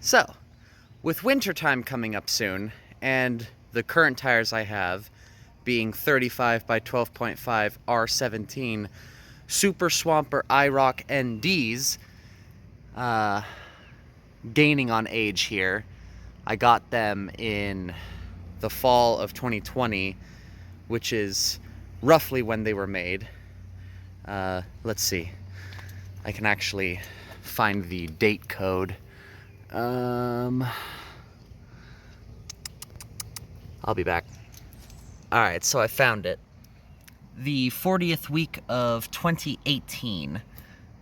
So, with wintertime coming up soon, and the current tires I have being 35 by 12.5 R17 Super Swamper Irok NDs, gaining on age here. I got them in the fall of 2020, which is roughly when they were made. Let's see. I can actually find the date code. I'll be back. Alright, so I found it. The 40th week of 2018.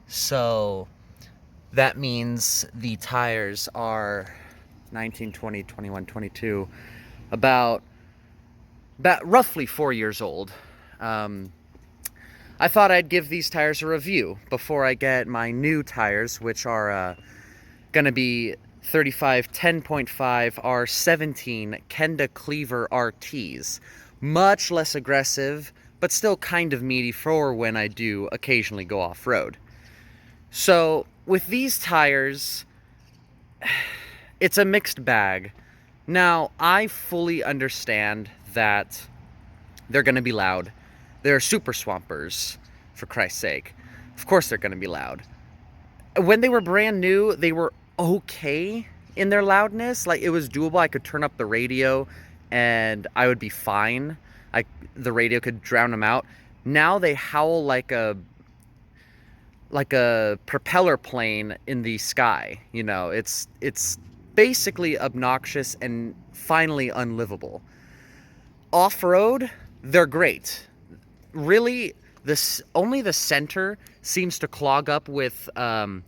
So that means the tires are 19, 20, 21, 22, about roughly 4 years old. I thought I'd give these tires a review before I get my new tires, which are gonna be 35 10.5 R17 Kenda Cleaver RTs. Much less aggressive, but still kind of meaty for when I do occasionally go off-road. So with these tires, it's a mixed bag. Now, I fully understand that they're gonna be loud. They're super swampers, for Christ's sake. Of course they're gonna be loud. When they were brand new, they were okay in their loudness. Like, it was doable. I could turn up the radio and I would be fine. The radio could drown them out. Now they howl like a propeller plane in the sky. You know, it's basically obnoxious and finally unlivable. Off-road, they're great. Really, only the center seems to clog up with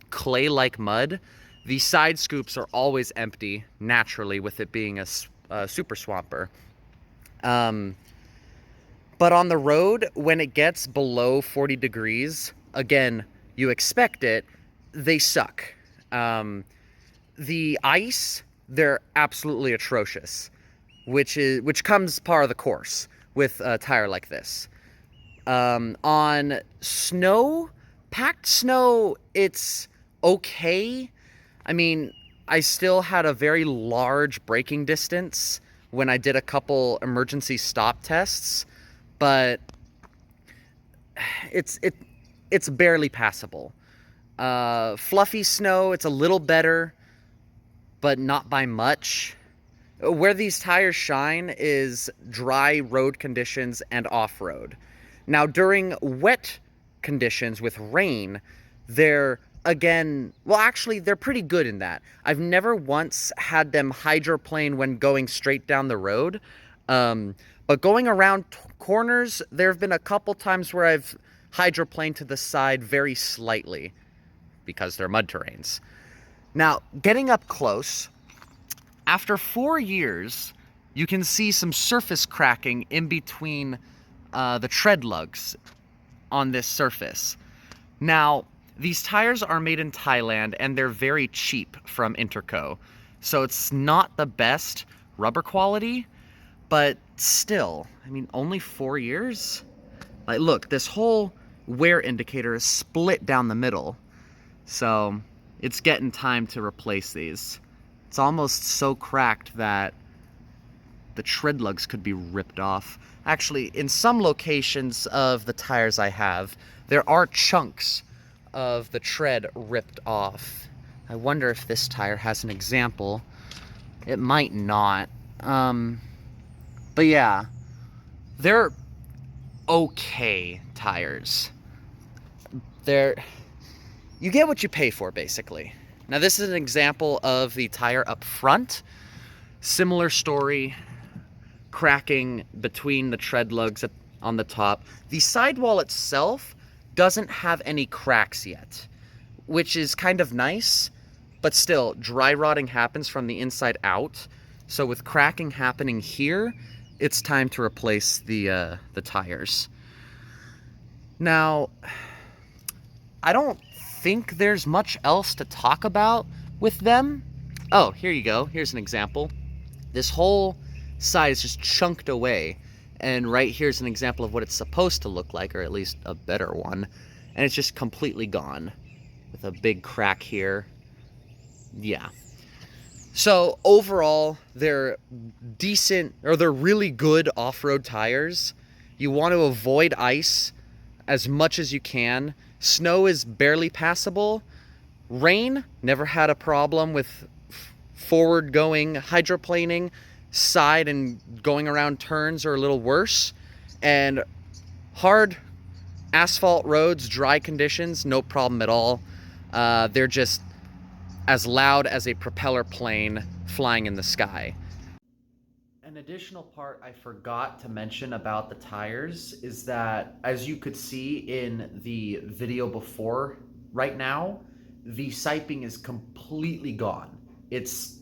clay-like mud. The side scoops are always empty, naturally, with it being a super swamper. But on the road, when it gets below 40 degrees, again, you expect it, they suck. The ice, they're absolutely atrocious, which comes par of the course with a tire like this. On snow, packed snow, it's okay. I mean, I still had a very large braking distance when I did a couple emergency stop tests, but it's barely passable. Fluffy snow, it's a little better, but not by much. Where these tires shine is dry road conditions and off-road. Now, during wet conditions with rain, they're pretty good in that. I've never once had them hydroplane when going straight down the road. But going around corners, there have been a couple times where I've hydroplaned to the side very slightly because they're mud terrains. Now, getting up close, after 4 years, you can see some surface cracking in between the tread lugs on this surface. Now, these tires are made in Thailand and they're very cheap from Interco. So it's not the best rubber quality, but still, I mean, only 4 years? Like, look, this whole wear indicator is split down the middle. So it's getting time to replace these. It's almost so cracked that the tread lugs could be ripped off. Actually, in some locations of the tires I have, there are chunks of the tread ripped off. I wonder if this tire has an example. It might not. But yeah, they're okay tires. You get what you pay for, basically. Now, this is an example of the tire up front. Similar story, cracking between the tread lugs on the top. The sidewall itself doesn't have any cracks yet, which is kind of nice, but still, dry rotting happens from the inside out. So with cracking happening here, it's time to replace the tires. Now, I don't think there's much else to talk about with them. Oh, here you go. Here's an example. This whole side is just chunked away. And right here's an example of what it's supposed to look like, or at least a better one. And it's just completely gone with a big crack here. Yeah. So overall, they're decent, or they're really good off-road tires. You want to avoid ice as much as you can. Snow is barely passable. Rain, never had a problem with forward going hydroplaning. Side and going around turns are a little worse. And hard asphalt roads, dry conditions, no problem at all. They're just as loud as a propeller plane flying in the sky. An additional part I forgot to mention about the tires is that, as you could see in the video before, right now, the siping is completely gone. It's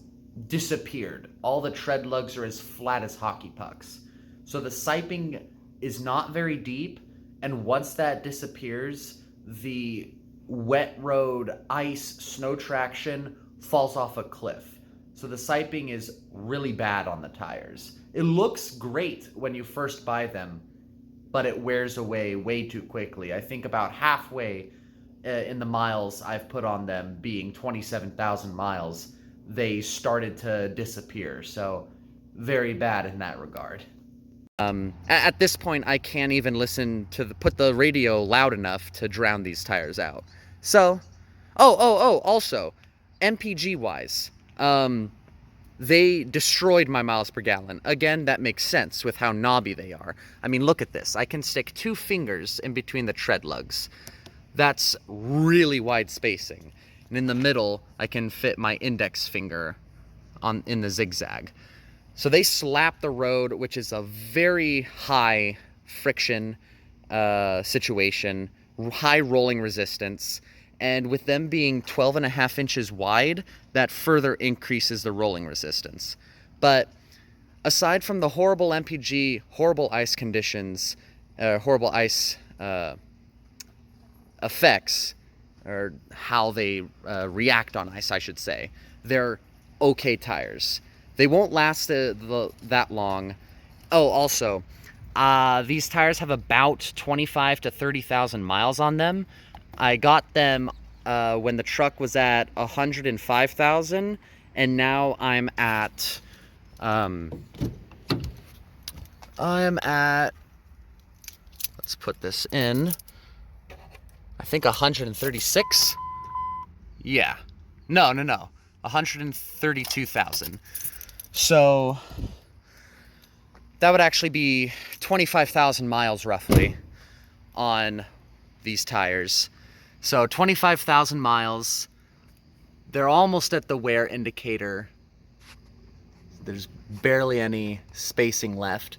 disappeared. All the tread lugs are as flat as hockey pucks. So the siping is not very deep, and once that disappears, the wet road, ice, snow traction falls off a cliff. So the siping is really bad on the tires. It looks great when you first buy them, but it wears away way too quickly. I think about halfway in the miles I've put on them, being 27,000 miles, they started to disappear. So very bad in that regard. At this point, I can't even listen to put the radio loud enough to drown these tires out. So, also, MPG wise, they destroyed my miles per gallon. Again, that makes sense with how knobby they are. I mean, look at this. I can stick 2 fingers in between the tread lugs. That's really wide spacing. And in the middle, I can fit my index finger in the zigzag. So they slap the road, which is a very high friction situation, high rolling resistance. And with them being 12.5 inches wide, that further increases the rolling resistance. But aside from the horrible MPG, horrible ice conditions, horrible ice effects, or how they react on ice, I should say, they're okay tires. They won't last that long. Oh, also, these tires have about 25 to 30,000 miles on them. I got them when the truck was at 105,000, and now I'm at let's put this in, I think 136. Yeah, no, 132,000. So that would actually be 25,000 miles roughly on these tires. So 25,000 miles. They're almost at the wear indicator. There's barely any spacing left.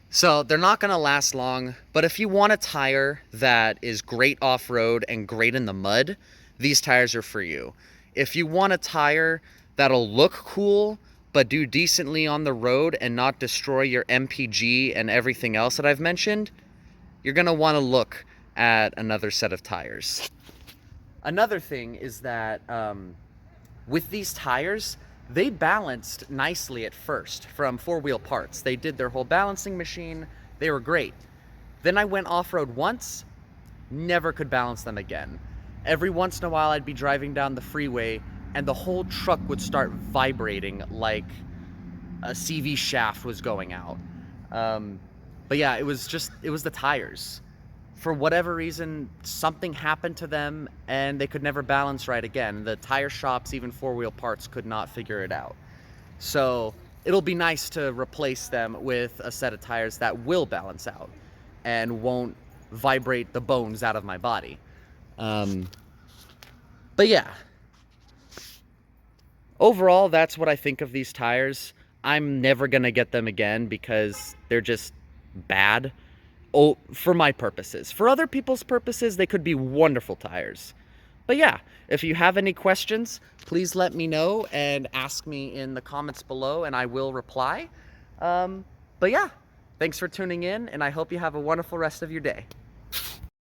So they're not going to last long, but if you want a tire that is great off-road and great in the mud, these tires are for you. If you want a tire that'll look cool, but do decently on the road and not destroy your MPG and everything else that I've mentioned, you're going to want to look at another set of tires. Another thing is that with these tires, they balanced nicely at first from 4-wheel parts. They did their whole balancing machine. They were great. Then I went off-road once, never could balance them again. Every once in a while I'd be driving down the freeway and the whole truck would start vibrating like a CV shaft was going out. But yeah, it was the tires. For whatever reason, something happened to them and they could never balance right again. The tire shops, even 4-wheel parts, could not figure it out. So it'll be nice to replace them with a set of tires that will balance out and won't vibrate the bones out of my body. But yeah, overall, that's what I think of these tires. I'm never gonna get them again because they're just bad. Oh, for my purposes. For other people's purposes, they could be wonderful tires. But yeah, if you have any questions, please let me know and ask me in the comments below and I will reply. But yeah, thanks for tuning in and I hope you have a wonderful rest of your day.